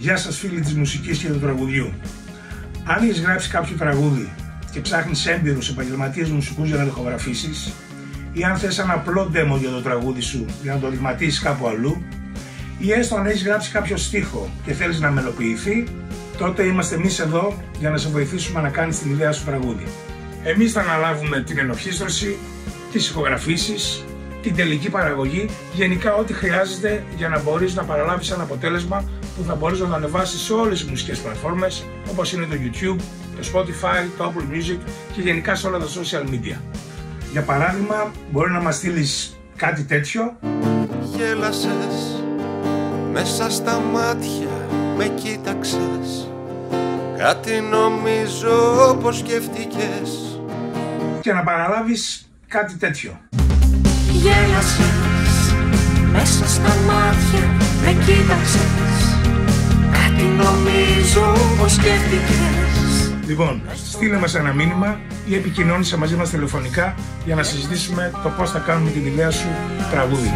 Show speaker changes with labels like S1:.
S1: Γεια σας φίλοι της μουσικής και του τραγουδιού. Αν έχεις γράψει κάποιο τραγούδι και ψάχνεις έμπειρους επαγγελματίες μουσικούς για να το ηχογραφήσεις, ή αν θες ένα απλό demo για το τραγούδι σου για να το δειγματίσεις κάπου αλλού, ή έστω αν έχεις γράψει κάποιο στίχο και θέλεις να μελοποιηθεί, τότε είμαστε εμείς εδώ για να σε βοηθήσουμε να κάνεις την ιδέα σου τραγούδι. Εμείς θα αναλάβουμε την ενορχήστρωση, τις ηχογραφήσεις, την τελική παραγωγή, γενικά ό,τι χρειάζεται για να μπορείς να παραλάβεις ένα αποτέλεσμα που θα μπορείς να το ανεβάσεις σε όλες τις μουσικές πλατφόρμες, όπως είναι το YouTube, το Spotify, το Apple Music και γενικά σε όλα τα social media. Για παράδειγμα, μπορεί να μας στείλεις κάτι τέτοιο.
S2: Γέλασες, μέσα στα μάτια με κοίταξες, κάτι νομίζω πως σκέφτηκες.
S1: Και να παραλάβεις κάτι τέτοιο.
S3: Γέλασες, μέσα στα μάτια με κοίταξες, κάτι νομίζω πως σκέφτηκες.
S1: Λοιπόν, στείλε μας ένα μήνυμα ή επικοινώνησε μαζί μας τηλεφωνικά για να συζητήσουμε το πώς θα κάνουμε την ιδέα σου τραγούδι.